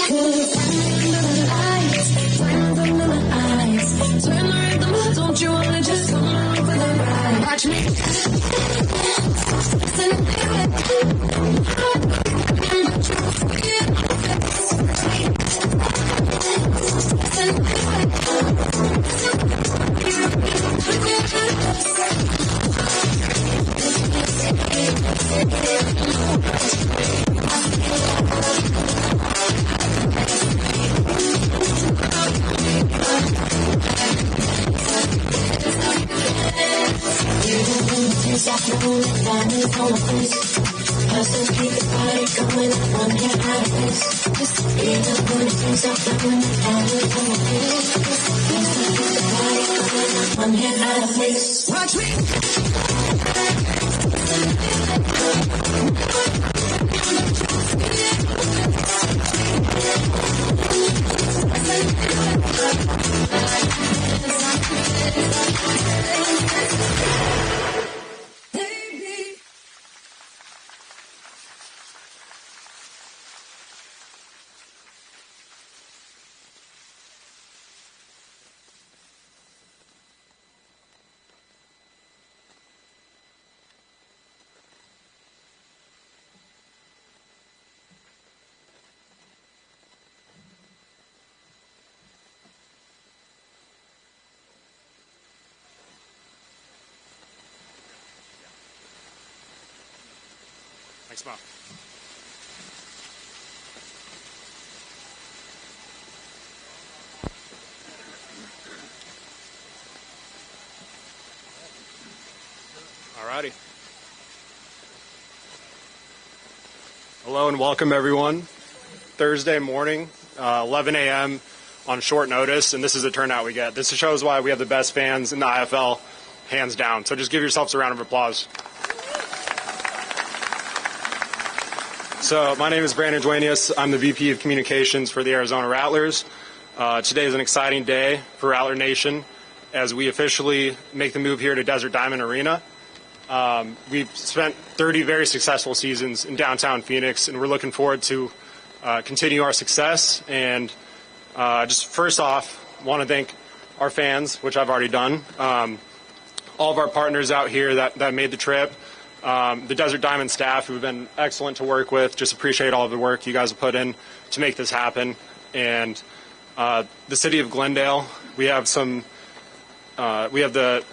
Don't you wanna just come along for the ride? Watch me. Watch me. Thanks, Mo. All righty. Hello and welcome, everyone. Thursday morning, 11 a.m. on short notice, and this is the turnout we get. This shows why we have the best fans in the IFL, hands down. So just give yourselves a round of applause. So my name is Brandon Duenas. I'm the VP of Communications for the Arizona Rattlers. Today is an exciting day for Rattler Nation as we officially make the move here to Desert Diamond Arena. We've spent 30 very successful seasons in downtown Phoenix, and we're looking forward to continue our success. And just first off, want to thank our fans, which I've already done, all of our partners out here that made the trip, the Desert Diamond staff who've been excellent to work with. Just appreciate all of the work you guys have put in to make this happen. And the city of Glendale, we have the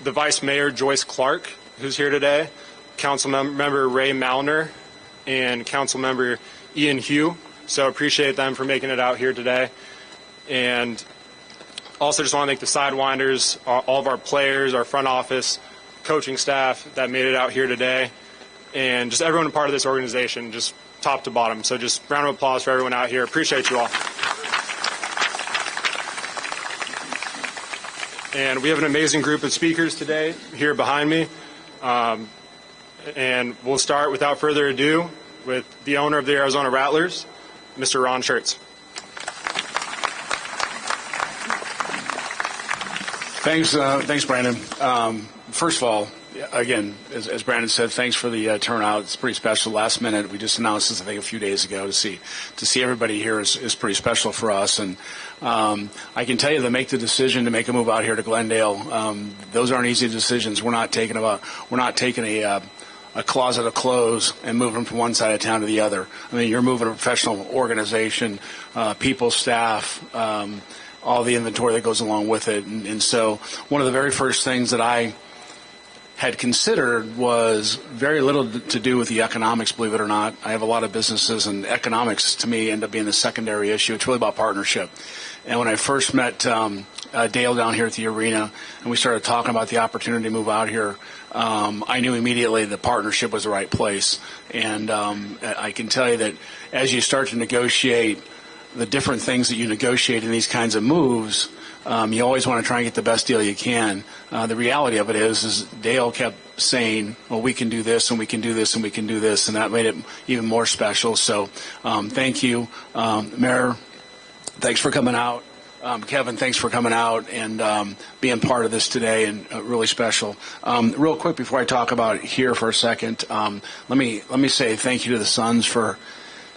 Vice Mayor Joyce Clark, who's here today, Council Member Ray Malner, and Council Member Ian Hugh. So appreciate them for making it out here today. And also just want to thank the Sidewinders, all of our players, our front office, coaching staff that made it out here today, and just everyone a part of this organization, just top to bottom. So just round of applause for everyone out here. Appreciate you all. And we have an amazing group of speakers today here behind me. And we'll start without further ado with the owner of the Arizona Rattlers, Mr. Ron Schertz. Thanks, Brandon. First of all, again, as Brandon said, thanks for the turnout. It's pretty special. Last minute, we just announced this, I think, a few days ago. To see everybody here is pretty special for us. And I can tell you to make the decision to make a move out here to Glendale, those aren't easy decisions. We're not taking a closet of clothes and moving them from one side of town to the other. I mean, you're moving a professional organization, people, staff, all the inventory that goes along with it. And so one of the very first things that I had considered was very little to do with the economics, believe it or not. I have a lot of businesses, and economics to me end up being the secondary issue. It's really about partnership. And when I first met Dale down here at the arena and we started talking about the opportunity to move out here, I knew immediately the partnership was the right place. And I can tell you that as you start to negotiate the different things that you negotiate in these kinds of moves, you always want to try and get the best deal you can. The reality of it is Dale kept saying, well, we can do this, and we can do this, and we can do this, and that made it even more special. So thank you. Mayor, thanks for coming out. Kevin, thanks for coming out and being part of this today, and really special. Real quick before I talk about it here for a second, let me say thank you to the Suns for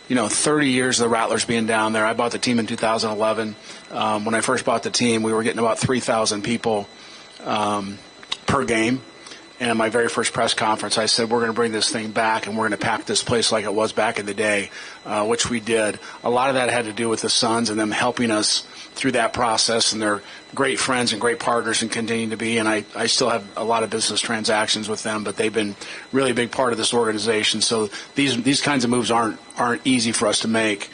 30 years of the Rattlers being down there. I bought the team in 2011. When I first bought the team, we were getting about 3,000 people per game. And in my very first press conference, I said, we're going to bring this thing back, and we're going to pack this place like it was back in the day, which we did. A lot of that had to do with the Suns and them helping us through that process, and they're great friends and great partners and continue to be. And I still have a lot of business transactions with them, but they've been really a big part of this organization. So these kinds of moves aren't easy for us to make.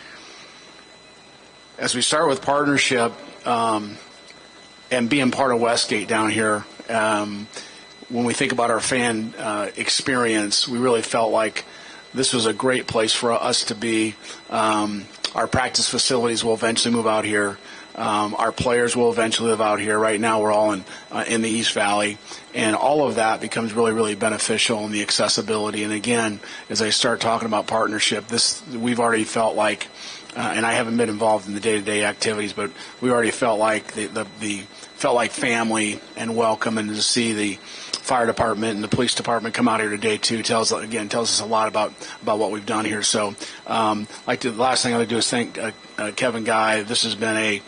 As we start with partnership and being part of Westgate down here, when we think about our fan experience, we really felt like this was a great place for us to be. Our practice facilities will eventually move out here. Our players will eventually live out here. Right now we're all in the East Valley. And all of that becomes really, really beneficial in the accessibility. And again, as I start talking about partnership, we've already felt like, and I haven't been involved in the day-to-day activities, but we already felt like felt like family and welcome, and to see the fire department and the police department come out here today too tells us a lot about what we've done here. So the last thing I would do is thank Kevin Guy. This has been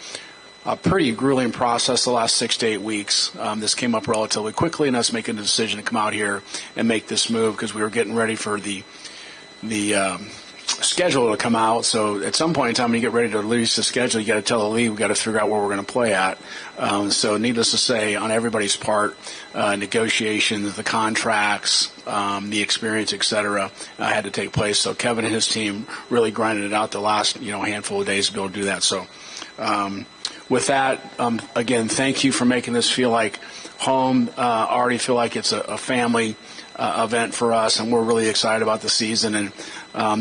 a pretty grueling process the last 6 to 8 weeks. This came up relatively quickly, and us making the decision to come out here and make this move because we were getting ready for the schedule to come out. So at some point in time when you get ready to release the schedule, you got to tell the league we got to figure out where we're going to play at. So needless to say, on everybody's part, negotiations, the contracts, the experience, etc., had to take place. So Kevin and his team really grinded it out the last handful of days to be able to do that. So with that, again, thank you for making this feel like home. I already feel like it's a family event for us, and we're really excited about the season. And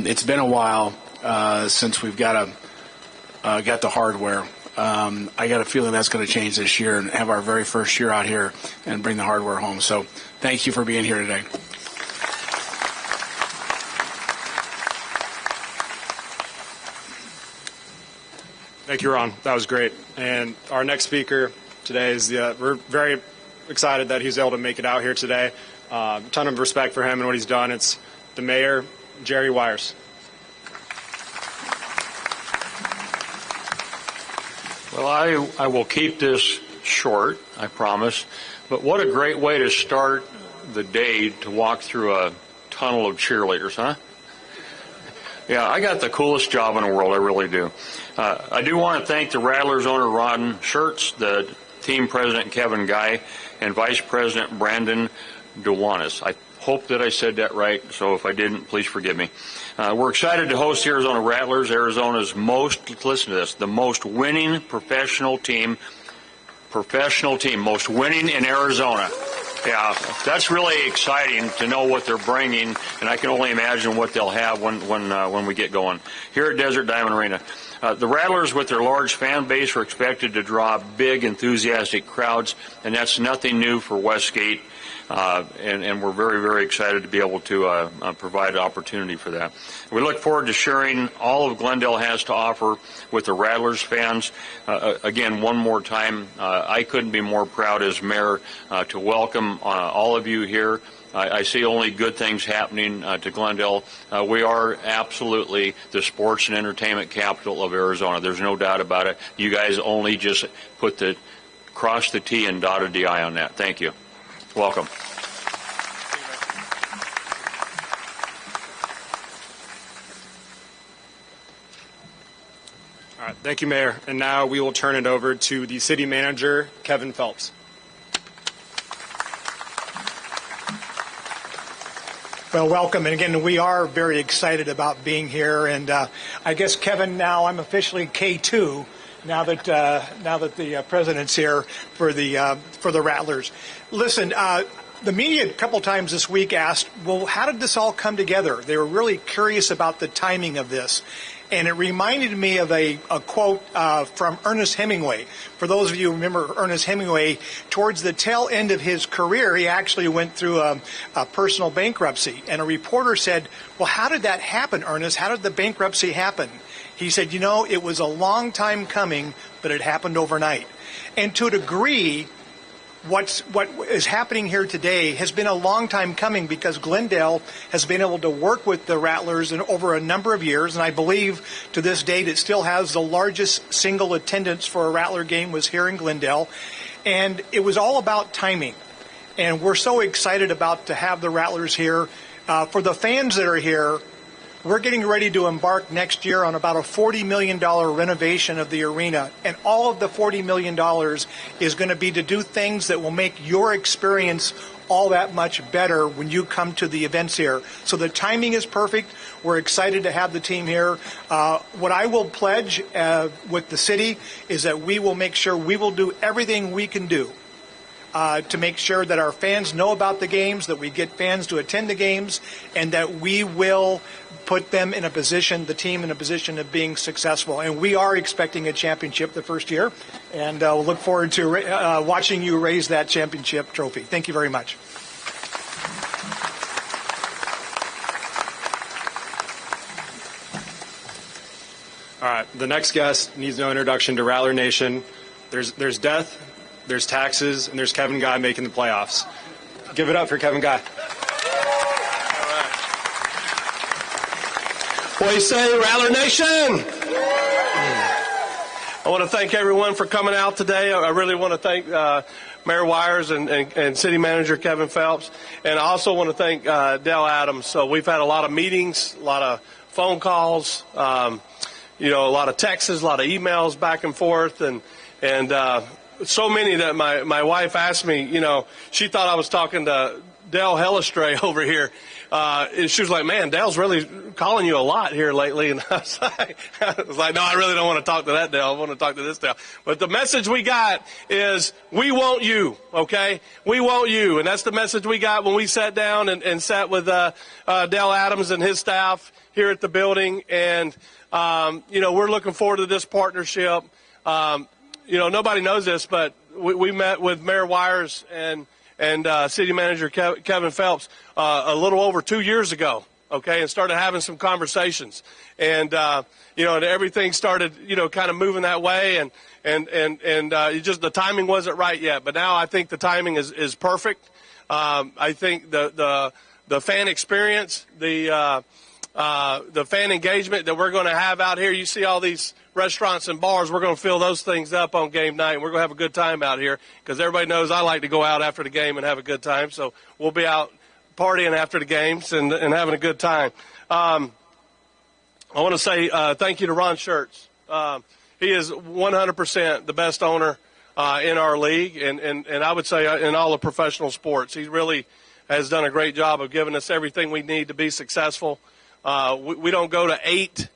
it's been a while since we've got the hardware. I got a feeling that's going to change this year and have our very first year out here and bring the hardware home. So thank you for being here today. Thank you, Ron. That was great. And our next speaker today is we're very excited that he's able to make it out here today. Ton of respect for him and what he's done. It's the mayor, Jerry Wires. Well, I will keep this short, I promise. But what a great way to start the day to walk through a tunnel of cheerleaders, huh? Yeah, I got the coolest job in the world, I really do. I do want to thank the Rattlers owner, Ron Schertz, the team president, Kevin Guy, and vice president, Brandon DeWanis. I hope that I said that right, so if I didn't, please forgive me. We're excited to host the Arizona Rattlers, Arizona's listen to this, the most winning professional team, most winning in Arizona. Yeah, that's really exciting to know what they're bringing, and I can only imagine what they'll have when we get going. Here at Desert Diamond Arena, the Rattlers, with their large fan base, are expected to draw big, enthusiastic crowds, and that's nothing new for Westgate. And we're very, very excited to be able to provide an opportunity for that. We look forward to sharing all of Glendale has to offer with the Rattlers fans. Again, one more time, I couldn't be more proud as mayor to welcome all of you here. I see only good things happening to Glendale. We are absolutely the sports and entertainment capital of Arizona. There's no doubt about it. You guys only just crossed the T and dotted the I on that. Thank you. Welcome. All right, thank you, Mayor. And now we will turn it over to the city manager, Kevin Phelps. Well, welcome. And again, we are very excited about being here. And I guess, Kevin, now I'm officially K2 now that the president's here for the Rattlers. Listen, the media a couple times this week asked, well, how did this all come together? They were really curious about the timing of this. And it reminded me of a quote from Ernest Hemingway. For those of you who remember Ernest Hemingway, towards the tail end of his career, he actually went through a personal bankruptcy. And a reporter said, well, how did that happen, Ernest? How did the bankruptcy happen? He said, it was a long time coming, but it happened overnight. And to a degree, what is happening here today has been a long time coming, because Glendale has been able to work with the Rattlers over a number of years, and I believe to this date it still has the largest single attendance for a Rattler game was here in Glendale, and it was all about timing. And we're so excited about to have the Rattlers here. For the fans that are here, we're getting ready to embark next year on about a $40 million renovation of the arena. And all of the $40 million is going to be to do things that will make your experience all that much better when you come to the events here. So the timing is perfect. We're excited to have the team here. What I will pledge with the city is that we will make sure we will do everything we can do to make sure that our fans know about the games, that we get fans to attend the games, and that we will put them in a position, the team in a position of being successful. And we are expecting a championship the first year, and we'll look forward to watching you raise that championship trophy. Thank you very much. All right, the next guest needs no introduction to Rattler Nation. There's death, there's taxes, and there's Kevin Guy making the playoffs. Give it up for Kevin Guy. What do you say, Rattler Nation? I want to thank everyone for coming out today. I really want to thank Mayor Wires and City Manager Kevin Phelps. And I also want to thank Dale Adams. So we've had a lot of meetings, a lot of phone calls, a lot of texts, a lot of emails back and forth. And so many that my wife asked me, she thought I was talking to Dale Hellestray over here. She was like, man, Dale's really calling you a lot here lately. And I was like, no, I really don't want to talk to that Dale. I want to talk to this Dale. But the message we got is, we want you, okay? We want you. And that's the message we got when we sat down and sat with Dale Adams and his staff here at the building. And, we're looking forward to this partnership. Nobody knows this, but we met with Mayor Wires and City Manager Kevin Phelps a little over 2 years ago, okay, and started having some conversations. And, and everything started, kind of moving that way. And just the timing wasn't right yet. But now I think the timing is perfect. I think the fan experience, the fan engagement that we're going to have out here, you see all these restaurants and bars, we're going to fill those things up on game night, and we're going to have a good time out here, because everybody knows I like to go out after the game and have a good time. So we'll be out partying after the games and having a good time. I want to say thank you to Ron Schertz. He is 100% the best owner in our league, and I would say in all of professional sports. He really has done a great job of giving us everything we need to be successful. We don't go to 8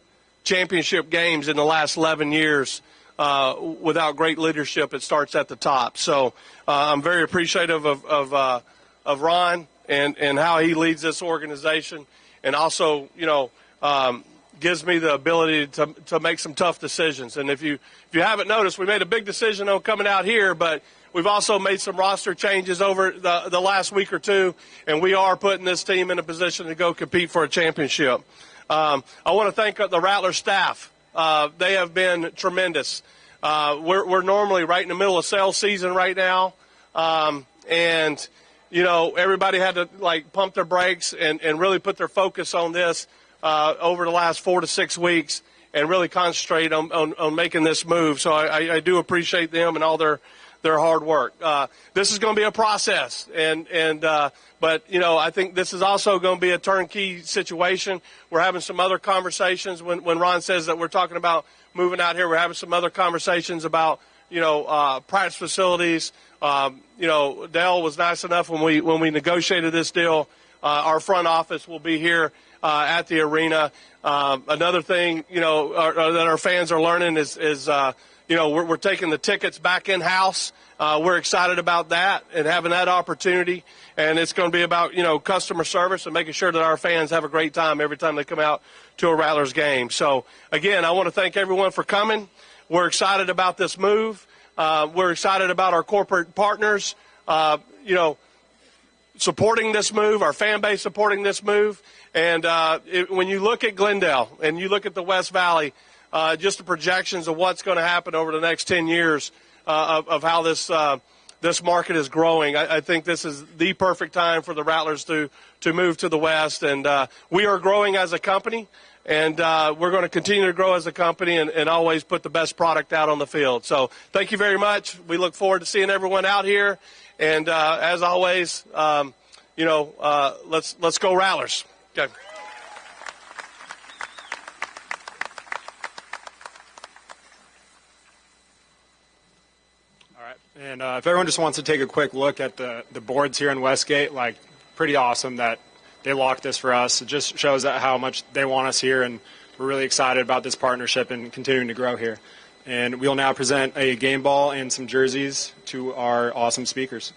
championship games in the last 11 years without great leadership. It starts at the top. So I'm very appreciative of Ron and how he leads this organization, and also gives me the ability to make some tough decisions. And if you haven't noticed, we made a big decision on coming out here, but we've also made some roster changes over the last week or two, and we are putting this team in a position to go compete for a championship. I want to thank the Rattler staff. They have been tremendous. We're normally right in the middle of sales season right now, and everybody had to pump their brakes and really put their focus on this over the last 4 to 6 weeks, and really concentrate on making this move. So I do appreciate them and all their hard work. This is going to be a process, but I think this is also going to be a turnkey situation. We're having some other conversations. When Ron says that we're talking about moving out here, we're having some other conversations about practice facilities. Dale was nice enough when we negotiated this deal. Our front office will be here at the arena. Another thing that our fans are learning is we're taking the tickets back in-house. We're excited about that and having that opportunity. And it's going to be about, customer service and making sure that our fans have a great time every time they come out to a Rattlers game. So, again, I want to thank everyone for coming. We're excited about this move. We're excited about our corporate partners, supporting this move, our fan base supporting this move. And when you look at Glendale and you look at the West Valley, just the projections of what's going to happen over the next 10 years of how this this market is growing. I think this is the perfect time for the Rattlers to move to the West, and we are growing as a company, and we're going to continue to grow as a company and always put the best product out on the field. So thank you very much. We look forward to seeing everyone out here, and as always, let's go Rattlers. Okay. And if everyone just wants to take a quick look at the boards here in Westgate, like, pretty awesome that they locked this for us. It just shows that how much they want us here, and we're really excited about this partnership and continuing to grow here. And we'll now present a game ball and some jerseys to our awesome speakers.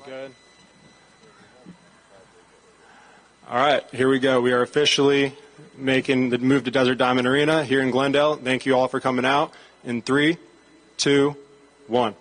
Good. All right, here we go. We are officially making the move to Desert Diamond Arena here in Glendale. Thank you all for coming out. In 3, 2, 1.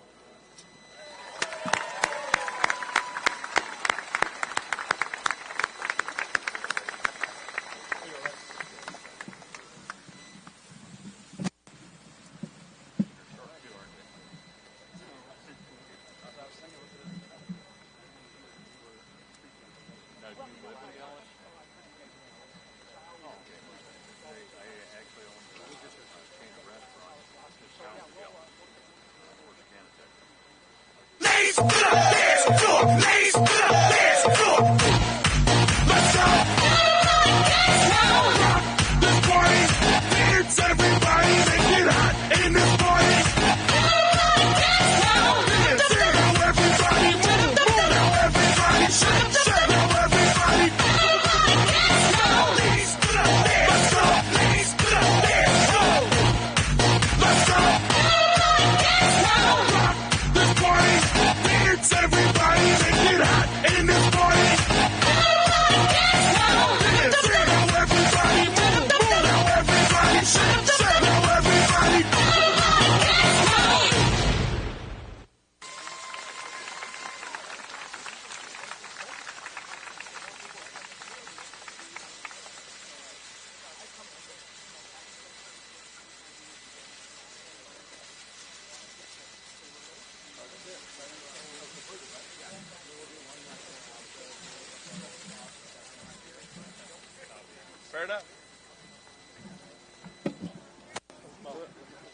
Fair enough.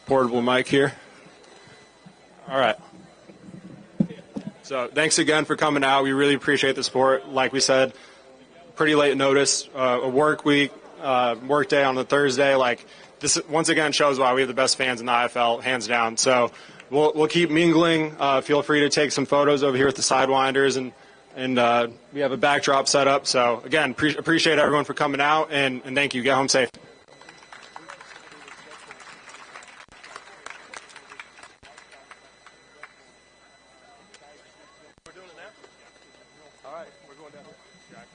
Portable mic here. All right. So thanks again for coming out. We really appreciate the support. Like we said, pretty late notice, a work week, work day on a Thursday. Like, this once again shows why we have the best fans in the IFL, hands down. So we'll keep mingling. Feel free to take some photos over here with the Sidewinders, and we have a backdrop set up. So again, appreciate everyone for coming out, and thank you. Get home safe. All right, we're going down here.